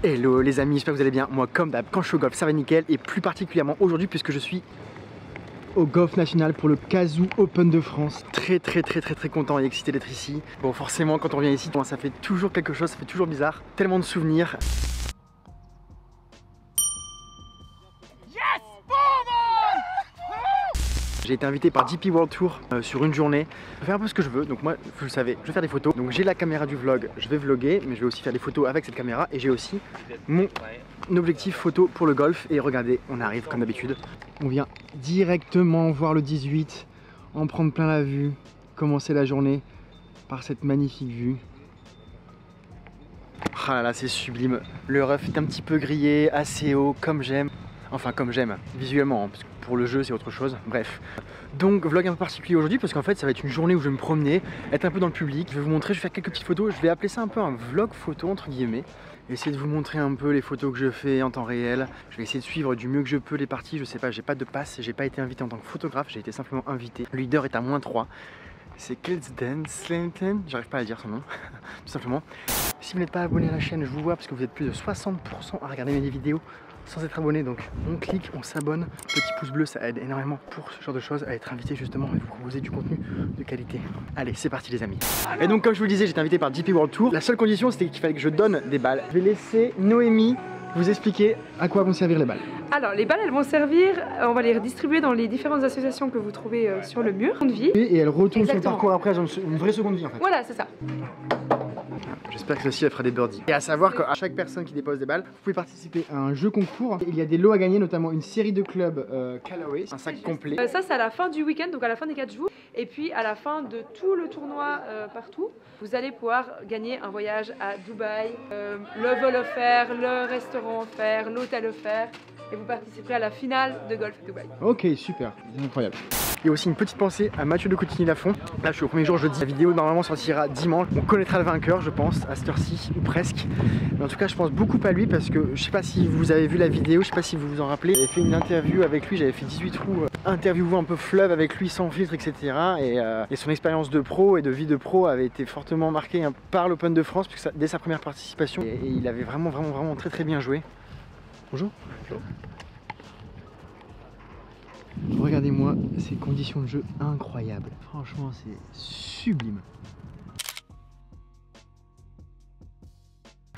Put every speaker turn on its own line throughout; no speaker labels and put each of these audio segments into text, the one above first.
Hello les amis, j'espère que vous allez bien. Moi comme d'hab, quand je suis au golf ça va nickel, et plus particulièrement aujourd'hui puisque je suis au Golf National pour le Cazoo Open de France. Très content et excité d'être ici. Bon forcément quand on revient ici, ça fait toujours quelque chose, ça fait toujours bizarre. Tellement de souvenirs. J'ai été invité par DP World Tour sur une journée. Je fais un peu ce que je veux, donc moi, vous le savez, je vais faire des photos. Donc j'ai la caméra du vlog, je vais vlogger, mais je vais aussi faire des photos avec cette caméra. Et j'ai aussi mon objectif photo pour le golf. Et regardez, on arrive comme d'habitude. On vient directement voir le 18, en prendre plein la vue, commencer la journée par cette magnifique vue. Ah là là, c'est sublime. Le rough est un petit peu grillé, assez haut, comme j'aime. Enfin comme j'aime, visuellement, hein, parce que pour le jeu c'est autre chose, bref. Donc vlog un peu particulier aujourd'hui parce qu'en fait ça va être une journée où je vais me promener, être un peu dans le public, je vais vous montrer, je vais faire quelques petites photos, je vais appeler ça un peu un vlog photo entre guillemets. Essayer de vous montrer un peu les photos que je fais en temps réel. Je vais essayer de suivre du mieux que je peux les parties, je sais pas, j'ai pas de passe, j'ai pas été invité en tant que photographe, j'ai été simplement invité. Le leader est à -3. C'est Kelsden Slanton, j'arrive pas à dire son nom, tout simplement. Si vous n'êtes pas abonné à la chaîne, je vous vois parce que vous êtes plus de 60% à regarder mes vidéos sans être abonné, donc on clique, on s'abonne, petit pouce bleu, ça aide énormément pour ce genre de choses, à être invité justement et vous proposer du contenu de qualité. Allez, c'est parti les amis. Et donc comme je vous le disais, j'étais invité par DP World Tour. La seule condition c'était qu'il fallait que je donne des balles. Je vais laisser Noémie vous expliquer à quoi vont servir les balles.
Alors les balles elles vont servir, on va les redistribuer dans les différentes associations que vous trouvez sur le mur de vie.
Et elles retournent
Exactement.
sur le parcours après, elles ont une vraie seconde vie en fait.
Voilà, c'est ça.
J'espère que celle-ci elle fera des birdies. Et à savoir qu'à chaque personne qui dépose des balles, vous pouvez participer à un jeu concours. Il y a des lots à gagner, notamment une série de clubs Callaway, un sac complet.
Ça c'est à la fin du week-end, donc à la fin des 4 jours. Et puis à la fin de tout le tournoi partout, vous allez pouvoir gagner un voyage à Dubaï, le vol offert, le restaurant offert, l'hôtel offert. Et vous participerez à la finale de Golf Dubaï.
Ok, super, c'est incroyable. Il y a aussi une petite pensée à Mathieu de Cotigny-Lafont. Là je suis au premier jour jeudi, la vidéo normalement sortira dimanche. On connaîtra le vainqueur je pense, à cette heure-ci, ou presque. Mais en tout cas je pense beaucoup à lui parce que je sais pas si vous avez vu la vidéo, je sais pas si vous vous en rappelez. J'avais fait une interview avec lui, j'avais fait 18 trous, interview un peu fleuve avec lui sans filtre, etc. Et son expérience de pro et de vie de pro avait été fortement marquée par l'Open de France, puisque dès sa première participation. Et il avait vraiment très bien joué. Bonjour. Bonjour. Regardez-moi ces conditions de jeu incroyables. Franchement, c'est sublime.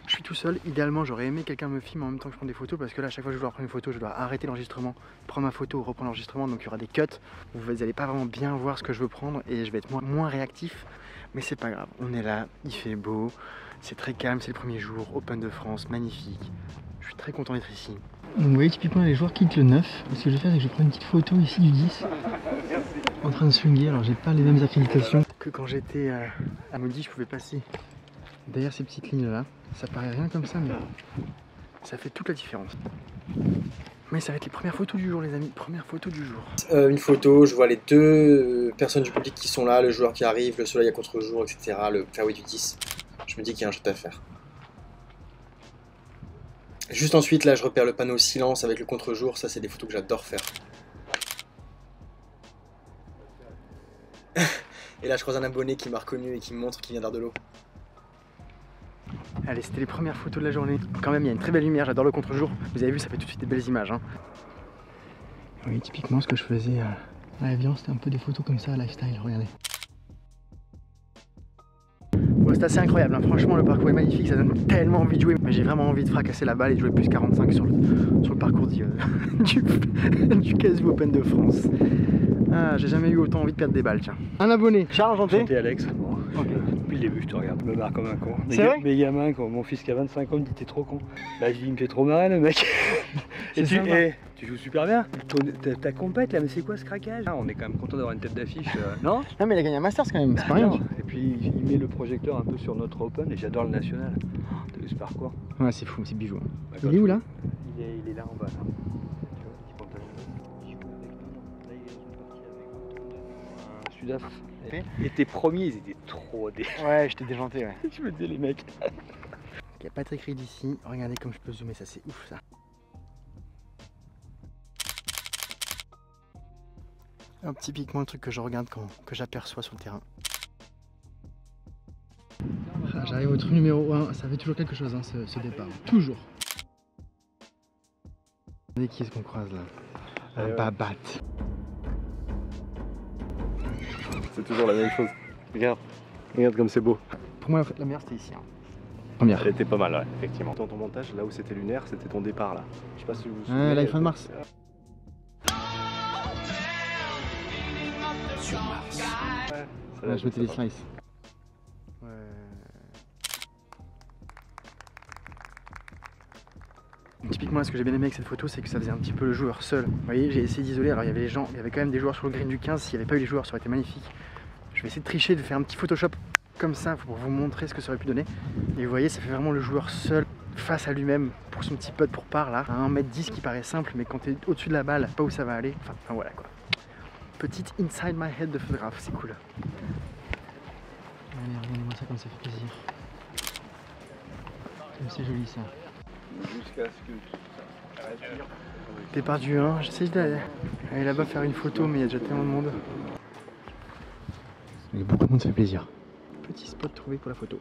Je suis tout seul. Idéalement, j'aurais aimé quelqu'un me filme en même temps que je prends des photos parce que là, à chaque fois que je dois prendre une photo, je dois arrêter l'enregistrement, prendre ma photo, reprendre l'enregistrement. Donc il y aura des cuts. Vous n'allez pas vraiment bien voir ce que je veux prendre et je vais être moins réactif. Mais c'est pas grave. On est là, il fait beau, c'est très calme, c'est le premier jour. Open de France, magnifique. Je suis très content d'être ici. Donc vous voyez typiquement les joueurs quittent le 9. Ce que je vais faire c'est que je prends une petite photo ici du 10 en train de swinguer. Alors j'ai pas les mêmes accréditations que quand j'étais à Maudit, je pouvais passer derrière ces petites lignes là. Ça paraît rien comme ça mais ça fait toute la différence. Mais ça va être les premières photos du jour les amis, première photo du jour. Une photo, je vois les deux personnes du public qui sont là, le joueur qui arrive, le soleil à contre-jour, etc. Le fairway du 10. Je me dis qu'il y a un shot à faire. Juste ensuite, là, je repère le panneau silence avec le contre-jour. Ça, c'est des photos que j'adore faire. Et là, je croise un abonné qui m'a reconnu et qui me montre qu'il vient d'Ardelot. Allez, c'était les premières photos de la journée. Quand même, il y a une très belle lumière. J'adore le contre-jour. Vous avez vu, ça fait tout de suite des belles images. Hein. Oui, typiquement, ce que je faisais à l'avion, c'était un peu des photos comme ça, lifestyle. Regardez. Ouais, c'est assez incroyable, hein. Franchement le parcours est magnifique, ça donne tellement envie de jouer. Mais j'ai vraiment envie de fracasser la balle et de jouer plus 45 sur le parcours du Cazoo Open de France. Ah, j'ai jamais eu autant envie de perdre des balles, tiens. Un abonné, Charles, enchanté.
Enchanté Alex. Bon.
Okay.
Depuis le début je te regarde, je me marre comme un con.
C'est vrai
Mes gamins, quand mon fils qui a 25 ans me dit t'es trop con. Là je dis il me fait trop marrer le mec. Et tu joues super bien. Ta compète là, mais c'est quoi ce craquage? On est quand même content d'avoir une tête d'affiche, non?
Non mais il a gagné un Masters quand même, c'est pas rien.
Et puis il met le projecteur un peu sur notre Open et j'adore le national. T'as vu ce parcours?
Ouais c'est fou, c'est bijou.
Bah,
Il est où là?
Il est là en bas là. Sudaf. Et tes premiers ils étaient trop dés.
Ouais, j'étais déjanté, ouais.
Je me disais les mecs.
Il y a Patrick Reed ici, regardez comme je peux zoomer, ça c'est ouf ça. Hop, typiquement le truc que je regarde que j'aperçois sur le terrain. J'arrive au trou numéro 1, ça fait toujours quelque chose hein, ce départ, toujours. Regardez qui est-ce qu'on croise là. Un Babat.
C'est toujours la même chose. Regarde, regarde comme c'est beau.
Pour moi, en fait, la meilleure c'était ici. Hein. Première.
Elle était pas mal, ouais, effectivement. Dans ton montage, là où c'était lunaire, c'était ton départ là. Je sais pas si vous vous souvenez.
L'iPhone Mars.
Sur Mars.
Ouais, je mettais les slices. Ouais. Typiquement, ce que j'ai bien aimé avec cette photo, c'est que ça faisait un petit peu le joueur seul. Vous voyez, j'ai essayé d'isoler. Alors, il y avait les gens, il y avait quand même des joueurs sur le green du 15. S'il n'y avait pas eu les joueurs, ça aurait été magnifique. Je vais essayer de tricher, de faire un petit Photoshop comme ça pour vous montrer ce que ça aurait pu donner. Et vous voyez, ça fait vraiment le joueur seul face à lui-même pour son petit putt pour par là. À 1m10 qui paraît simple, mais quand tu es au-dessus de la balle, pas où ça va aller. Enfin voilà quoi. Petite inside my head de photographe, c'est cool. Allez, regardez-moi ça comme ça fait plaisir. Comme c'est joli ça.
Jusqu'à ce que
Départ du 1, j'essaie d'aller là-bas faire une photo, mais il y a déjà tellement de monde. Il y a beaucoup de monde, ça fait plaisir. Petit spot trouvé pour la photo.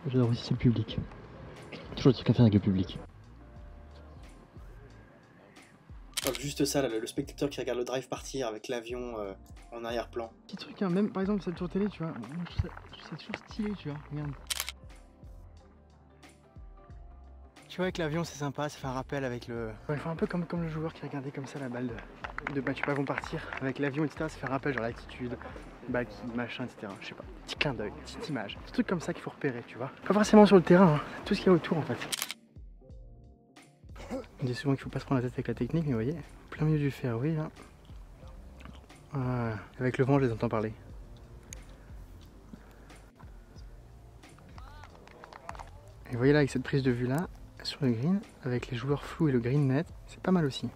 J'adore aussi le public. Toujours des trucs à faire avec le public.
Donc juste ça, là, le spectateur qui regarde le drive partir avec l'avion en arrière-plan.
Petit truc, hein, même par exemple cette tour télé, tu vois, moi je trouve ça toujours stylé, tu vois, regarde. Tu vois, avec l'avion c'est sympa, ça fait un rappel avec le... Ouais, un peu comme le joueur qui regardait comme ça la balle de Mathieu Pavon partir. Avec l'avion, etc., ça fait un rappel, genre l'attitude, balle qui machin, etc. Je sais pas, petit clin d'œil, petite image. C'est des trucs comme ça qu'il faut repérer, tu vois. Pas forcément sur le terrain, hein, tout ce qu'il y a autour en fait. On dit souvent qu'il faut pas se prendre la tête avec la technique, mais vous voyez, plein milieu du fairway là. Avec le vent, je les entends parler. Et vous voyez là, avec cette prise de vue là, sur le green, avec les joueurs flous et le green net, c'est pas mal aussi.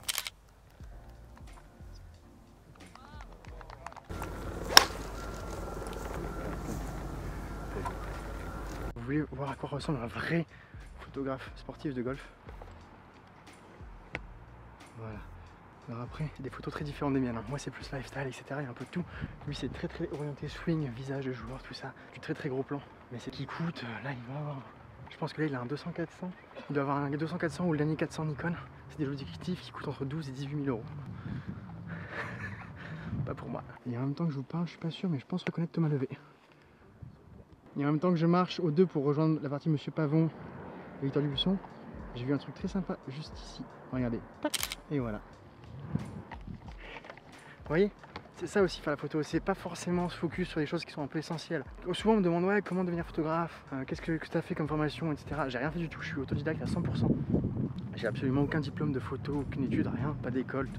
Vous voulez voir à quoi ressemble un vrai photographe sportif de golf? Voilà. Alors après, il y a des photos très différentes des miennes. Moi c'est plus lifestyle, etc. Il y a un peu de tout. Lui c'est très orienté swing, visage de joueur, tout ça. Du très gros plan. Mais c'est qui coûte, là il va avoir... Je pense que là il a un 200-400. Il doit avoir un 200-400 ou le dernier 400 Nikon. C'est des objectifs qui coûtent entre 12 et 18 000 euros. Pas pour moi. Et en même temps que je vous parle, je suis pas sûr, mais je pense reconnaître Thomas Levé. Et en même temps que je marche aux deux pour rejoindre la partie Monsieur Pavon et Victor Dubuisson, j'ai vu un truc très sympa juste ici. Regardez. Et voilà. Vous voyez, c'est ça aussi faire la photo, c'est pas forcément se focus sur les choses qui sont un peu essentielles. Souvent on me demande ouais comment devenir photographe, qu'est-ce que tu as fait comme formation, etc. J'ai rien fait du tout, je suis autodidacte à 100%. J'ai absolument aucun diplôme de photo, aucune étude, rien, pas d'école.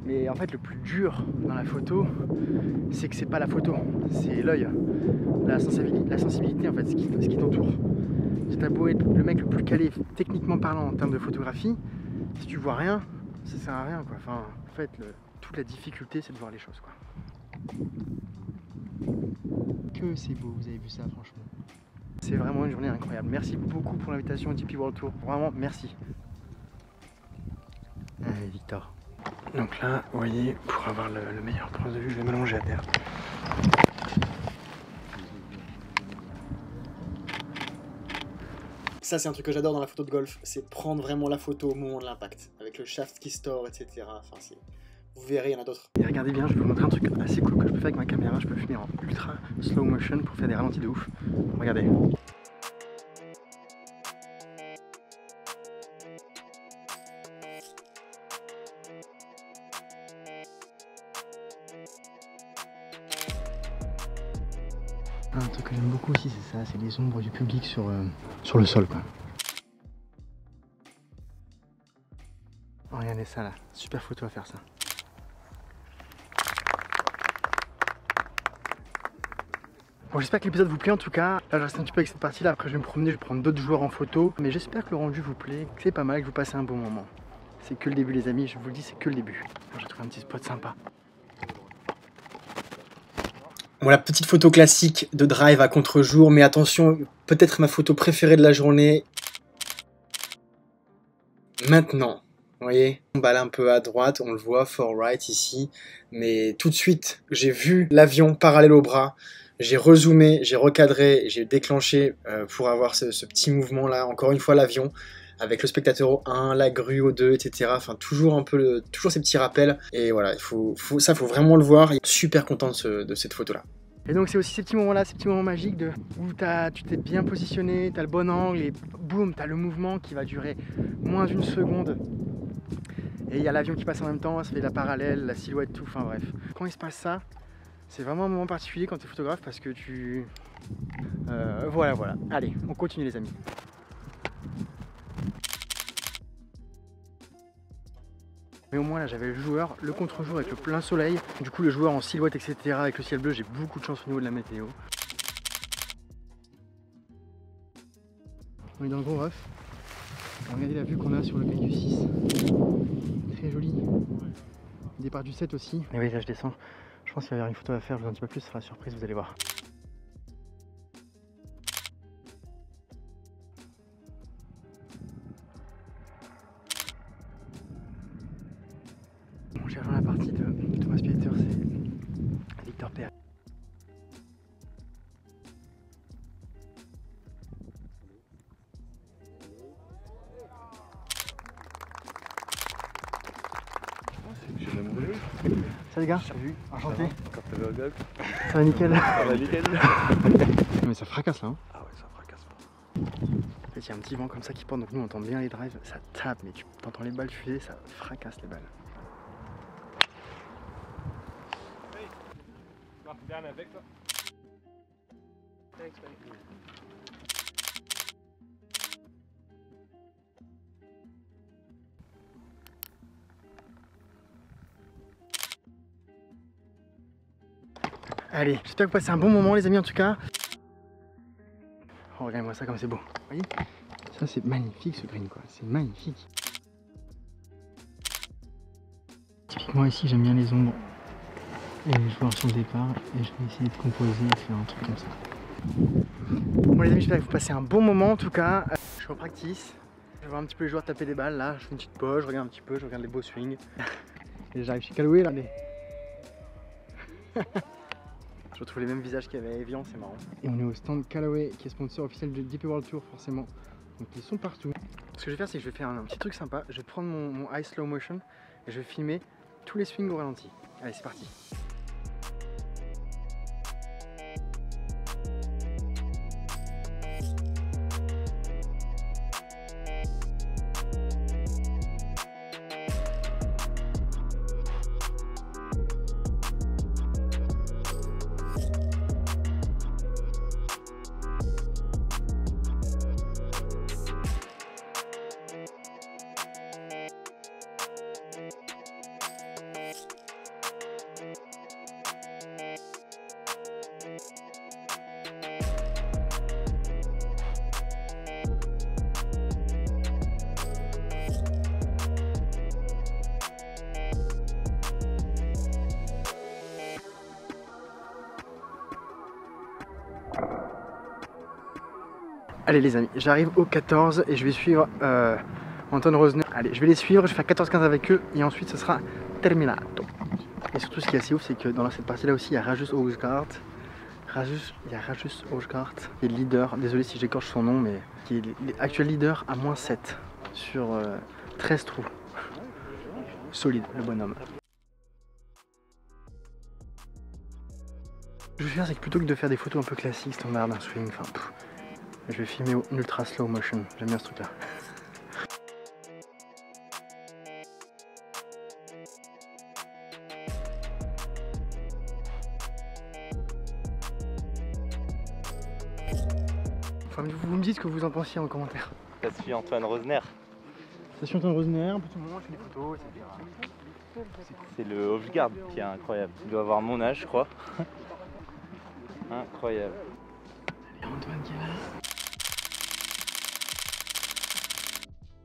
Mais en fait le plus dur dans la photo, c'est que c'est pas la photo, c'est l'œil, la sensibilité en fait, ce qui t'entoure. T'as beau être le mec le plus calé techniquement parlant en termes de photographie, si tu vois rien, ça sert à rien quoi. Enfin, en fait, toute la difficulté c'est de voir les choses quoi. Que c'est beau, vous avez vu ça franchement. C'est vraiment une journée incroyable. Merci beaucoup pour l'invitation au DP World Tour. Vraiment merci. Allez Victor. Donc là, vous voyez, pour avoir le meilleur point de vue, je vais m'allonger à terre.
Ça c'est un truc que j'adore dans la photo de golf, c'est prendre vraiment la photo au moment de l'impact, avec le shaft qui store, etc. Enfin, vous verrez, il y en a d'autres.
Et regardez bien, je vais vous montrer un truc assez cool que je peux faire avec ma caméra. Je peux filmer en ultra slow motion pour faire des ralentis de ouf. Regardez. Un truc que j'aime beaucoup aussi, c'est ça, c'est les ombres du public sur le sol quoi. Oh, regardez ça là, super photo à faire ça. Bon, j'espère que l'épisode vous plaît en tout cas. Là je reste un petit peu avec cette partie là, après je vais me promener, je vais prendre d'autres joueurs en photo. Mais j'espère que le rendu vous plaît, que c'est pas mal, que vous passez un bon moment. C'est que le début les amis, je vous le dis, c'est que le début. J'ai trouvé un petit spot sympa.
Voilà, petite photo classique de drive à contre-jour, mais attention, peut-être ma photo préférée de la journée. Maintenant, Vous voyez, on balle un peu à droite, on le voit, for right ici. Mais tout de suite, j'ai vu l'avion parallèle au bras. J'ai rezoomé, j'ai recadré, j'ai déclenché pour avoir ce petit mouvement là. Encore une fois l'avion, avec le spectateur au 1, la grue au 2, etc. Enfin toujours un peu toujours ces petits rappels. Et voilà, il faut vraiment le voir. Je suis super content de cette photo là.
Et donc c'est aussi ces petits moments-là, ces petits moments magiques où tu t'es bien positionné, tu as le bon angle et boum, tu as le mouvement qui va durer moins d'une seconde. Et il y a l'avion qui passe en même temps, ça fait la parallèle, la silhouette, tout, enfin bref. Quand il se passe ça, c'est vraiment un moment particulier quand tu es photographe parce que voilà. Allez, on continue les amis. Mais au moins là j'avais le joueur, le contre-jour avec le plein soleil. Du coup le joueur en silhouette etc. avec le ciel bleu, j'ai beaucoup de chance au niveau de la météo. On est dans le gros ref. Regardez la vue qu'on a sur le pays du 6. Très joli. Le départ du 7 aussi. Et oui là je descends. Je pense qu'il va y avoir une photo à faire, je vous en dis pas plus, ce sera la surprise, vous allez voir. Bon, j'ai rejoint la partie de Thomas Pieter, c'est Victor Perret. Salut les gars, salut, enchanté. Ça va nickel.
Ça va nickel.
Mais ça fracasse là hein.
Ah ouais, ça fracasse pas.
En fait il y a un petit vent comme ça qui porte, donc nous on entend bien les drives, ça tape, mais tu entends les balles fuser, ça fracasse les balles.
Avec toi.
Allez, j'espère que vous passez un bon moment les amis en tout cas. Oh, regardez-moi ça comme c'est beau. Vous voyez? Ça c'est magnifique ce green quoi, c'est magnifique. Typiquement ici j'aime bien les ombres et les joueurs sur le départ et je vais essayer de composer et faire un truc comme ça. Bon les amis, j'espère que vous passez un bon moment en tout cas. Je suis en practice, je vois un petit peu les joueurs taper des balles là, je fais une petite pause, je regarde un petit peu, je regarde les beaux swings. Et j'arrive chez Callaway là, je retrouve les mêmes visages qu'il y avait à Evian, c'est marrant. Et on est au stand Callaway qui est sponsor officiel du DP World Tour forcément. Donc ils sont partout. Ce que je vais faire c'est que je vais faire un petit truc sympa. Je vais prendre mon eye slow motion et je vais filmer tous les swings au ralenti. Allez c'est parti. Allez les amis, j'arrive au 14 et je vais suivre Anton Rosner. Allez, je vais les suivre, je vais faire 14-15 avec eux et ensuite ce sera terminato. Et surtout ce qui est assez ouf, c'est que dans cette partie là aussi, il y a Rajus Højgaard. Il y a Rajus Højgaard, qui est le leader, désolé si j'écorche son nom, mais qui est l'actuel leader à -7 sur 13 trous. Solide, le bonhomme. Ce que je vais faire, c'est que plutôt que de faire des photos un peu classiques, standard d'un swing, enfin, je vais filmer en ultra slow motion. J'aime bien ce truc là. Enfin, vous me dites ce que vous en pensiez en commentaire.
Ça suit Antoine Rosner.
Ça suit Antoine Rosner, un petit moment, je fais des photos, etc.
C'est le Højgaard qui est incroyable. Il doit avoir mon âge, je crois. Incroyable.
Et Antoine qui est là.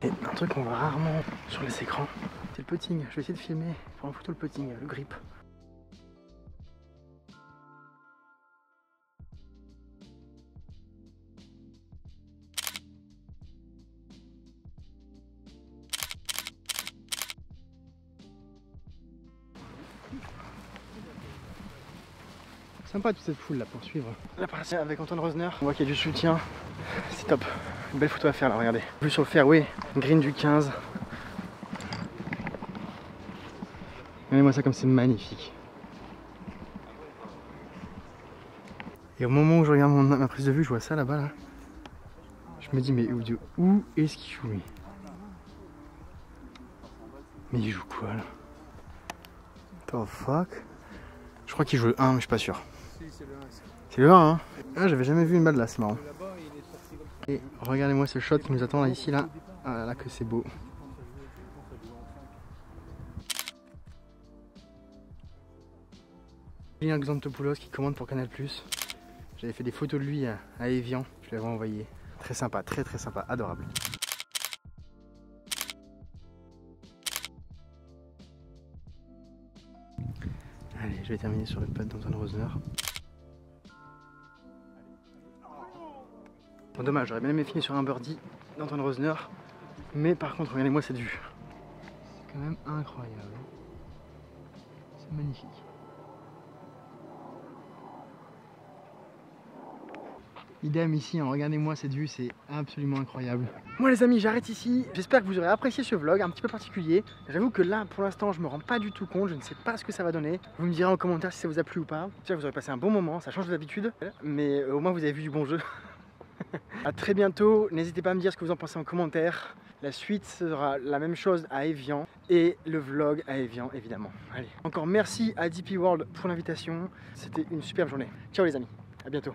Et un truc qu'on voit rarement sur les écrans, c'est le putting. Je vais essayer de filmer, prendre en photo le putting, le grip. Sympa toute cette foule là pour suivre la partie avec Antoine Rosner. On voit qu'il y a du soutien, c'est top. Une belle photo à faire là, regardez. Vue sur le fairway, green du 15. Regardez-moi ça comme c'est magnifique. Et au moment où je regarde ma prise de vue, je vois ça là-bas là. Je me dis mais où est-ce qu'il joue lui? Mais il joue quoi là? What the fuck? Je crois qu'il joue le 1 mais je suis pas sûr. C'est le 1 hein? Ah, j'avais jamais vu une balle là, c'est marrant. Et regardez-moi ce shot qui nous attend là ici là. Ah là là que c'est beau. Julien Xantopoulos qui commande pour Canal+. J'avais fait des photos de lui à Évian, je l'avais envoyé. Très sympa, très sympa, adorable. Allez, je vais terminer sur le putt d'Antoine Rosner. Bon, dommage, j'aurais bien aimé finir sur un birdie d'Antoine Rosner. Mais par contre, regardez-moi cette vue. C'est quand même incroyable. C'est magnifique. Idem ici, hein, regardez-moi cette vue, c'est absolument incroyable. Moi les amis, j'arrête ici. J'espère que vous aurez apprécié ce vlog un petit peu particulier. J'avoue que là, pour l'instant, je me rends pas du tout compte. Je ne sais pas ce que ça va donner. Vous me direz en commentaire si ça vous a plu ou pas. J'espère que vous aurez passé un bon moment, ça change d'habitude. Mais au moins, vous avez vu du bon jeu. A très bientôt. N'hésitez pas à me dire ce que vous en pensez en commentaire. La suite sera la même chose à Évian et le vlog à Évian évidemment. Allez, encore merci à DP World pour l'invitation. C'était une superbe journée. Ciao les amis, à bientôt.